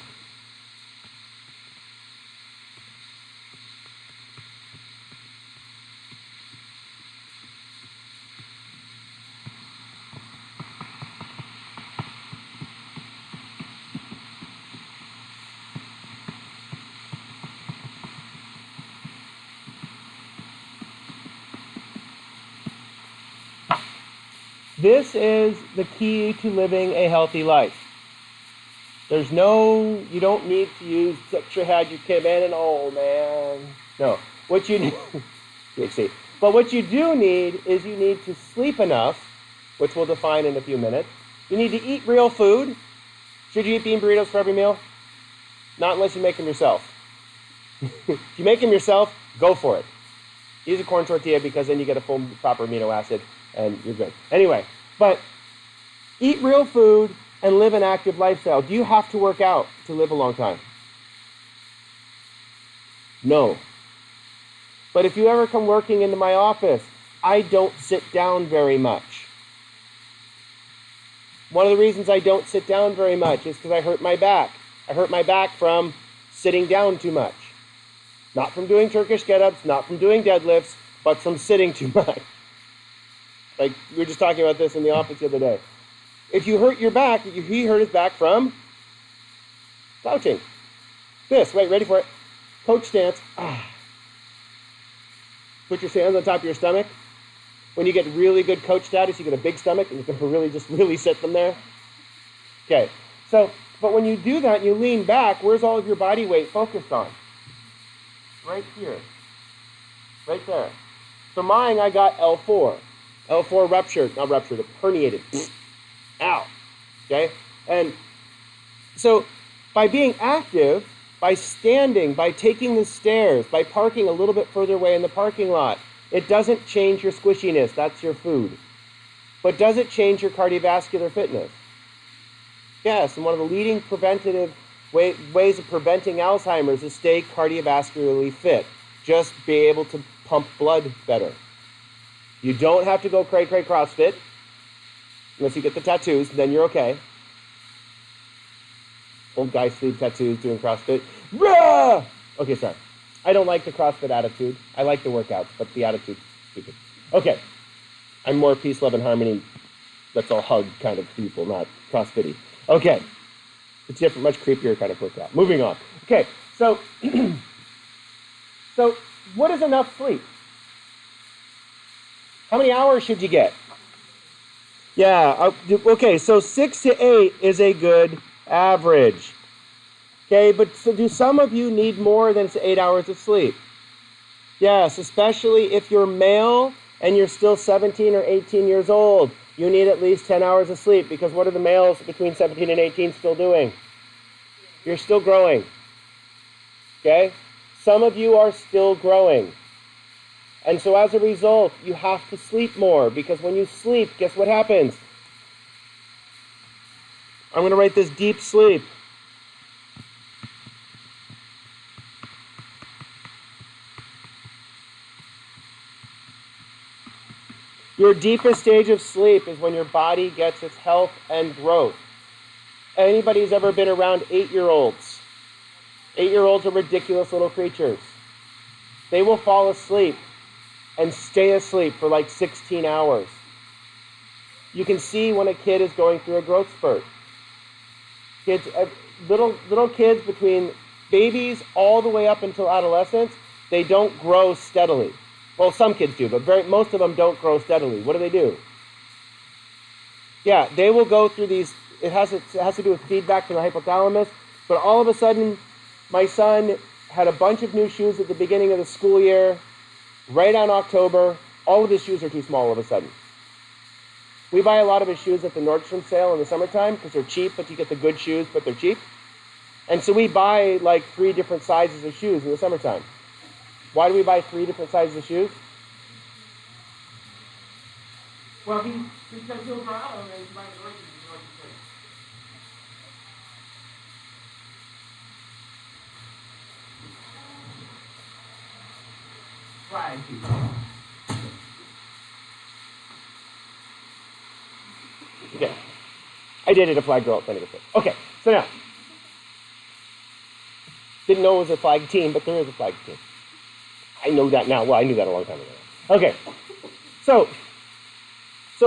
Speaker 1: This is the key to living a healthy life. You don't need to use tetrahydrocanabinol, you came in and man. No, what you need, but what you do need is you need to sleep enough, which we'll define in a few minutes. You need to eat real food. Should you eat bean burritos for every meal? Not unless you make them yourself. If you make them yourself, go for it. Use a corn tortilla because then you get a full proper amino acid and you're good. Anyway, but eat real food and live an active lifestyle. Do you have to work out to live a long time? No. But if you ever come working into my office, I don't sit down very much. One of the reasons I don't sit down very much is because I hurt my back. I hurt my back from sitting down too much. Not from doing Turkish get-ups, not from doing deadlifts, but from sitting too much. Like, we were just talking about this in the office the other day. If you hurt your back, he hurt his back from slouching. Wait, ready for it. Coach stance. Put your hands on top of your stomach. When you get really good coach status, you get a big stomach, and you can really sit them there. Okay, but when you do that and you lean back, where's all of your body weight focused on? Right here. Right there. For mine, I got L4. L4 herniated. Ow. Okay? And so by being active, by standing, by taking the stairs, by parking a little bit further away in the parking lot, it doesn't change your squishiness. That's your food. But does it change your cardiovascular fitness? Yes, and one of the leading preventative ways of preventing Alzheimer's is stay cardiovascularly fit. Just be able to pump blood better. You don't have to go cray CrossFit unless you get the tattoos, then you're okay. Old guy sleeve tattoos doing CrossFit. Rah! Okay, sorry. I don't like the CrossFit attitude. I like the workouts, but the attitude's stupid. Okay. I'm more peace, love, and harmony. Let's all hug kind of people, not CrossFit-y. Okay. It's different, much creepier kind of workout. Moving on. Okay, so what is enough sleep? How many hours should you get? Yeah, okay, so 6 to 8 is a good average. Okay, but so do some of you need more than 8 hours of sleep? Yes, especially if you're male and you're still 17 or 18 years old. You need at least 10 hours of sleep, because what are the males between 17 and 18 still doing? You're still growing. Okay? Some of you are still growing. And so as a result, you have to sleep more, because when you sleep, guess what happens? I'm going to write this deep sleep. Your deepest stage of sleep is when your body gets its health and growth. Anybody who's ever been around 8-year-olds? 8-year-olds are ridiculous little creatures. They will fall asleep and stay asleep for like 16 hours. You can see when a kid is going through a growth spurt. Kids, little kids between babies all the way up until adolescence, they don't grow steadily. Well, some kids do, but most of them don't grow steadily. What do? Yeah, they will go through these. It has to do with feedback from the hypothalamus. But all of a sudden, my son had a bunch of new shoes at the beginning of the school year, right on October. all of his shoes are too small all of a sudden. We buy a lot of his shoes at the Nordstrom sale in the summertime because they're cheap, but you get the good shoes, but they're cheap. And so we buy like 3 different sizes of shoes in the summertime. Why do we buy 3 different sizes of shoes? Well, because he'll go out and he's buying the right. Okay. I dated a flag girl at Plenty of Fish. Okay, so now. Didn't know it was a flag team, but there is a flag team. I know that now. Well, I knew that a long time ago. Okay. So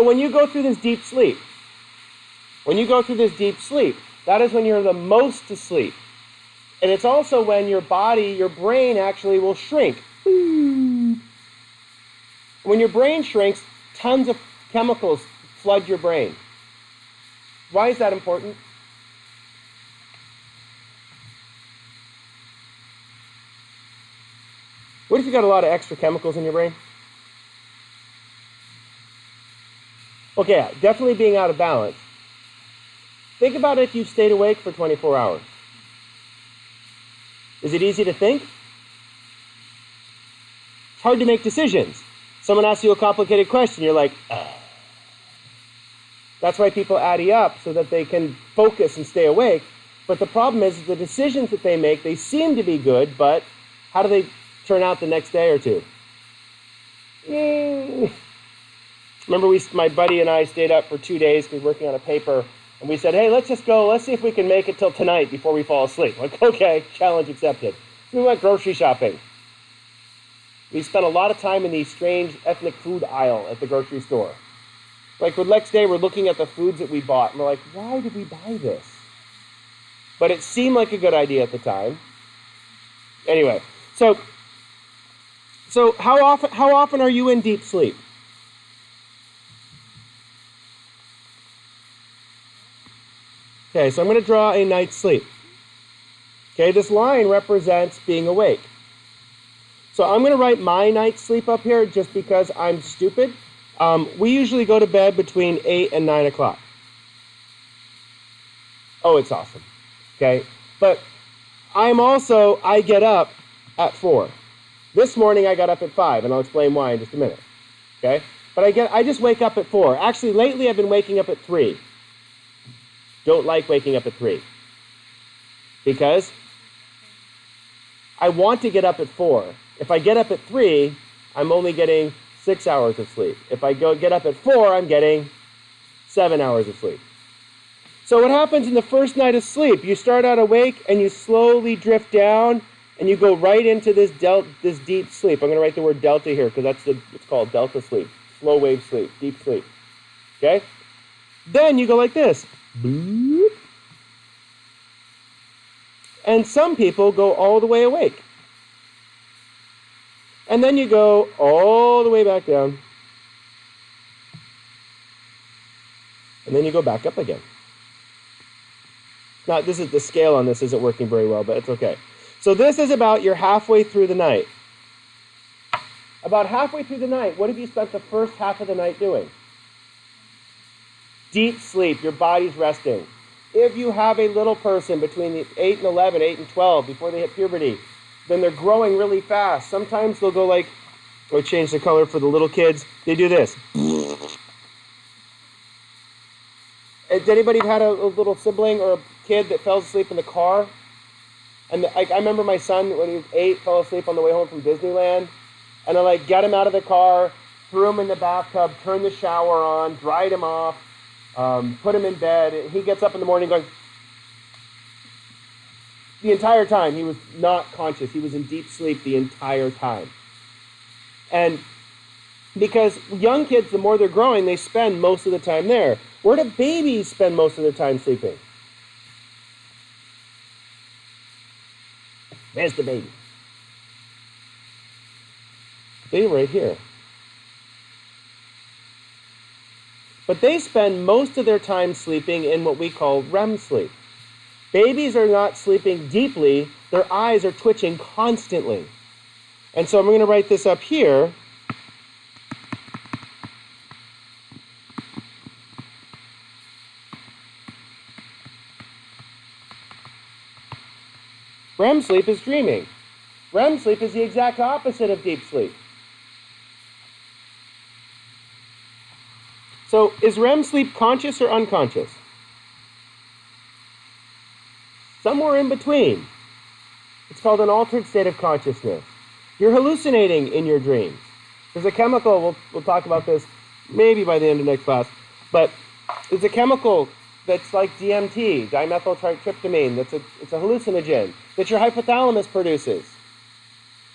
Speaker 1: when you go through this deep sleep, that is when you're the most asleep. And it's also when your body, your brain actually will shrink. When your brain shrinks, tons of chemicals flood your brain. Why is that important? What if you got a lot of extra chemicals in your brain? Okay, definitely being out of balance. Think about if you stayed awake for 24 hours. Is it easy to think? It's hard to make decisions. Someone asks you a complicated question, you're like, ugh. That's why people addy up so that they can focus and stay awake. But the problem is the decisions that they make, they seem to be good, but how do they turn out the next day or two? Remember, my buddy and I stayed up for 2 days because we were working on a paper, and we said, hey, let's just go, let's see if we can make it till tonight before we fall asleep. Like, okay, challenge accepted. So we went grocery shopping. We spent a lot of time in the strange ethnic food aisle at the grocery store. Like, the next day, we're looking at the foods that we bought, and we're like, why did we buy this? But it seemed like a good idea at the time. Anyway, so how often are you in deep sleep? Okay, so I'm going to draw a night's sleep. Okay, this line represents being awake. So I'm going to write my night's sleep up here just because I'm stupid. We usually go to bed between 8 and 9 o'clock. Oh, it's awesome. Okay, but I get up at 4. This morning I got up at 5, and I'll explain why in just a minute. Okay, but I just wake up at 4. Actually, lately I've been waking up at 3. Don't like waking up at 3 because I want to get up at 4. If I get up at 3, I'm only getting 6 hours of sleep. If I get up at 4, I'm getting 7 hours of sleep. So what happens in the first night of sleep? You start out awake and you slowly drift down and you go right into this deep sleep. I'm going to write the word delta here because it's called delta sleep, slow wave sleep, deep sleep. Okay? Then you go like this. Boop. And some people go all the way awake. And then you go all the way back down. And then you go back up again. Now, the scale on this isn't working very well, but it's okay. So this is about you're halfway through the night. About halfway through the night, what have you spent the first half of the night doing? Deep sleep, your body's resting. If you have a little person between the 8 and 11, 8 and 12, before they hit puberty, then they're growing really fast. Sometimes they'll go like, or change the color for the little kids. They do this. Has anybody had a little sibling or a kid that fell asleep in the car? And I remember my son, when he was 8, fell asleep on the way home from Disneyland. And I got him out of the car, threw him in the bathtub, turned the shower on, dried him off, put him in bed. He gets up in the morning going, the entire time he was not conscious. He was in deep sleep the entire time. And because young kids, the more they're growing, they spend most of the time there. Where do babies spend most of their time sleeping? There's the baby. Baby right here. But they spend most of their time sleeping in what we call REM sleep. Babies are not sleeping deeply. Their eyes are twitching constantly. And so I'm going to write this up here. REM sleep is dreaming. REM sleep is the exact opposite of deep sleep. So is REM sleep conscious or unconscious? Somewhere in between. It's called an altered state of consciousness. You're hallucinating in your dreams. There's a chemical, we'll talk about this maybe by the end of next class, but it's a chemical that's like DMT, dimethyltryptamine. It's a hallucinogen that your hypothalamus produces.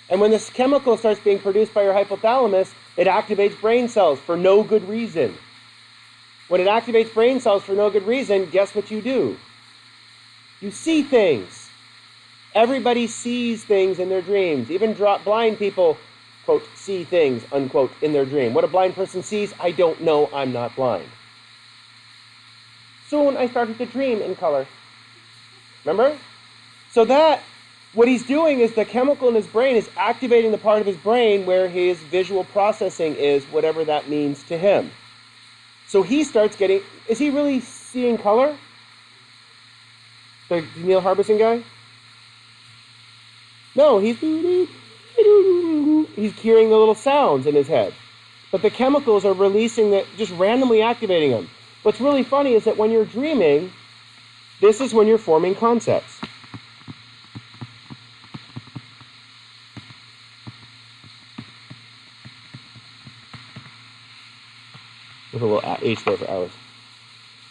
Speaker 1: And when this chemical starts being produced by your hypothalamus, it activates brain cells for no good reason. When it activates brain cells for no good reason, guess what you do? You see things. Everybody sees things in their dreams. Even blind people, quote, see things, unquote, in their dream. What a blind person sees, I don't know, I'm not blind. Soon I started to dream in color. Remember? So what he's doing is the chemical in his brain is activating the part of his brain where his visual processing is, whatever that means to him. So he starts getting, is he really seeing color? The Neil Harbison guy? No, he's hearing the little sounds in his head. But the chemicals are releasing just randomly activating them. What's really funny is that when you're dreaming, this is when you're forming concepts. With a little H there for hours.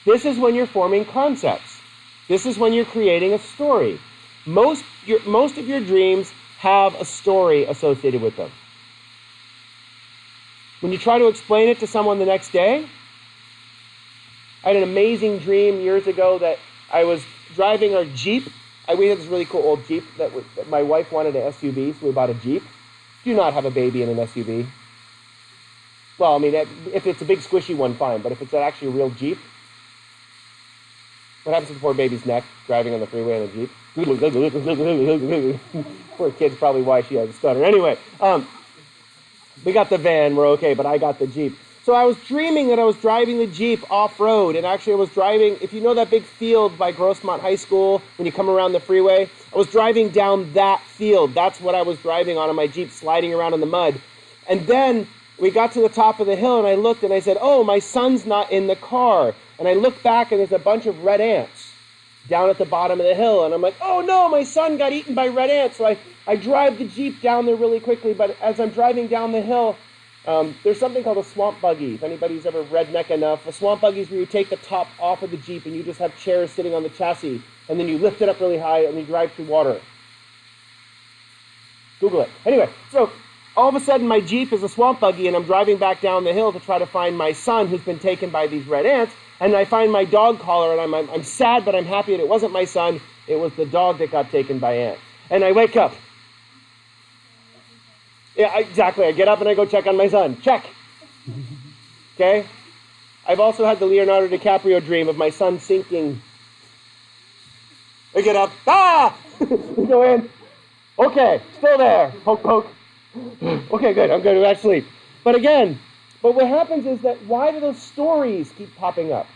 Speaker 1: This is when you're forming concepts. This is when you're creating a story. Most of your dreams have a story associated with them. When you try to explain it to someone the next day, I had an amazing dream years ago that I was driving our Jeep. We had this really cool old Jeep that my wife wanted an SUV, so we bought a Jeep. Do not have a baby in an SUV. Well, I mean, if it's a big squishy one, fine. But if it's actually a real Jeep, what happens to the poor baby's neck driving on the freeway in a Jeep? Poor kid's probably why she has a stutter. Anyway, we got the van, we're okay, but I got the Jeep. So I was dreaming that I was driving the Jeep off-road, and actually I was driving, if you know that big field by Grossmont High School, when you come around the freeway, I was driving down that field. That's what I was driving on my Jeep, sliding around in the mud. And then we got to the top of the hill, and I looked, and I said, oh, my son's not in the car. And I looked back, and there's a bunch of red ants down at the bottom of the hill. And I'm like, oh, no, my son got eaten by red ants. So I drive the Jeep down there really quickly. But as I'm driving down the hill, there's something called a swamp buggy. If anybody's ever redneck enough, a swamp buggy is where you take the top off of the Jeep, and you just have chairs sitting on the chassis. And then you lift it up really high, and you drive through water. Google it. Anyway, so all of a sudden, my Jeep is a swamp buggy, and I'm driving back down the hill to try to find my son who's been taken by these red ants. And I find my dog collar, and I'm sad, but I'm happy that it wasn't my son. It was the dog that got taken by ants. And I wake up. Yeah, exactly. I get up and I go check on my son. Check. Okay? I've also had the Leonardo DiCaprio dream of my son sinking. I get up. Ah! We go in. Okay, still there. Poke, poke. Okay, good. I'm going to back to sleep. But what happens is that why do those stories keep popping up?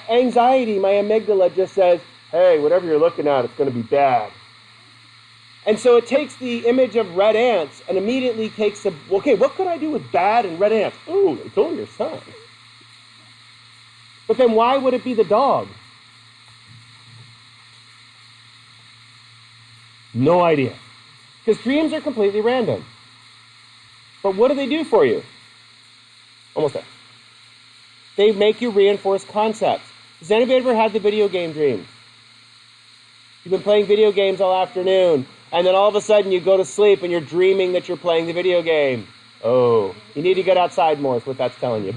Speaker 1: Anxiety, my amygdala just says, hey, whatever you're looking at, it's going to be bad. And so it takes the image of red ants and immediately takes okay, what could I do with bad and red ants? Ooh, it's only your son. But then why would it be the dog? No idea. Because dreams are completely random. But what do they do for you? Almost there. They make you reinforce concepts. Has anybody ever had the video game dream? You've been playing video games all afternoon, and then all of a sudden you go to sleep and you're dreaming that you're playing the video game. Oh, you need to get outside more is what that's telling you.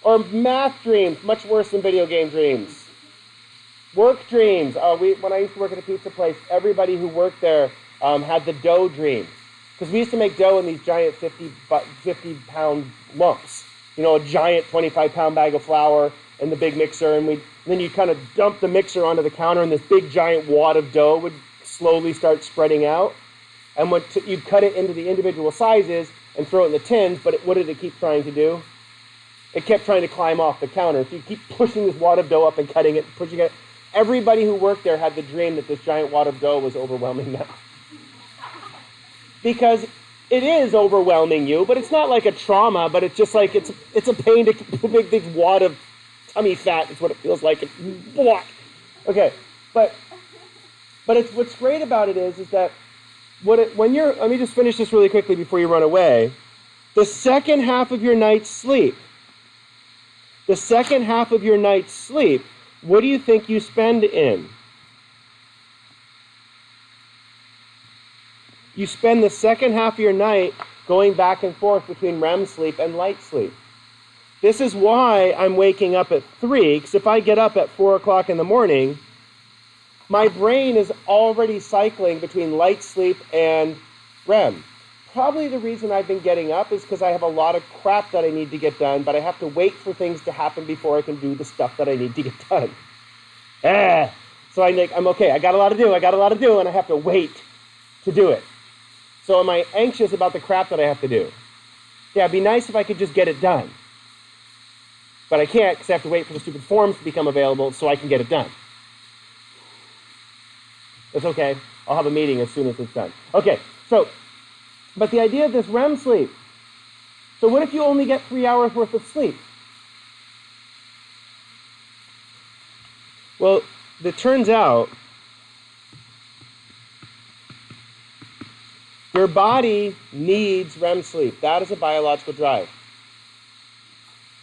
Speaker 1: Or math dreams, much worse than video game dreams. Work dreams. When I used to work at a pizza place, everybody who worked there had the dough dream. Because we used to make dough in these giant 50-pound lumps. You know, a giant 25-pound bag of flour in the big mixer, and then you kind of dump the mixer onto the counter, and this big giant wad of dough would slowly start spreading out. And you'd cut it into the individual sizes and throw it in the tins, but what did it keep trying to do? It kept trying to climb off the counter. So you keep pushing this wad of dough up and cutting it, pushing it. everybody who worked there had the dream that this giant wad of dough was overwhelming them. Because it is overwhelming you, but it's not like a trauma, but it's just like, it's a pain to big wad of tummy fat is what it feels like. Okay, but what's great about it is that let me just finish this really quickly before you run away. The second half of your night's sleep, what do you think you spend in? You spend the second half of your night going back and forth between REM sleep and light sleep. This is why I'm waking up at 3, because if I get up at 4 o'clock in the morning, my brain is already cycling between light sleep and REM. Probably the reason I've been getting up is because I have a lot of crap that I need to get done, but I have to wait for things to happen before I can do the stuff that I need to get done. So I'm okay, I got a lot to do, and I have to wait to do it. So am I anxious about the crap that I have to do? Yeah, it'd be nice if I could just get it done. But I can't because I have to wait for the stupid forms to become available so I can get it done. It's okay. I'll have a meeting as soon as it's done. Okay, but the idea of this REM sleep. So what if you only get 3 hours worth of sleep? Well, it turns out your body needs REM sleep. That is a biological drive.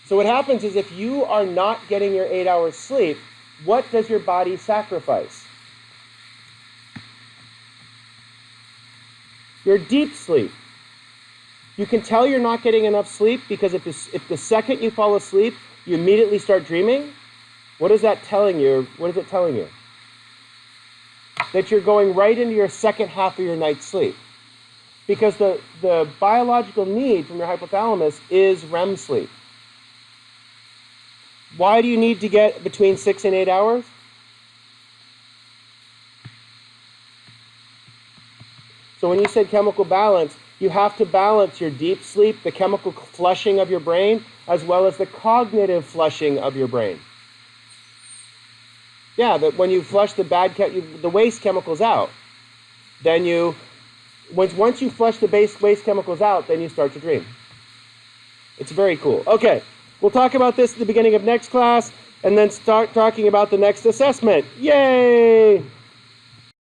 Speaker 1: So what happens is if you are not getting your 8 hours sleep, what does your body sacrifice? Your deep sleep. You can tell you're not getting enough sleep because if the second you fall asleep, you immediately start dreaming. What is that telling you? What is it telling you? That you're going right into your second half of your night's sleep. Because the biological need from your hypothalamus is REM sleep. Why do you need to get between 6 and 8 hours? So when you said chemical balance, you have to balance your deep sleep, the chemical flushing of your brain, as well as the cognitive flushing of your brain. Yeah, that when you flush the waste chemicals out, then once you flush the waste chemicals out, then you start to dream. It's very cool. Okay, we'll talk about this at the beginning of next class, and then start talking about the next assessment. Yay!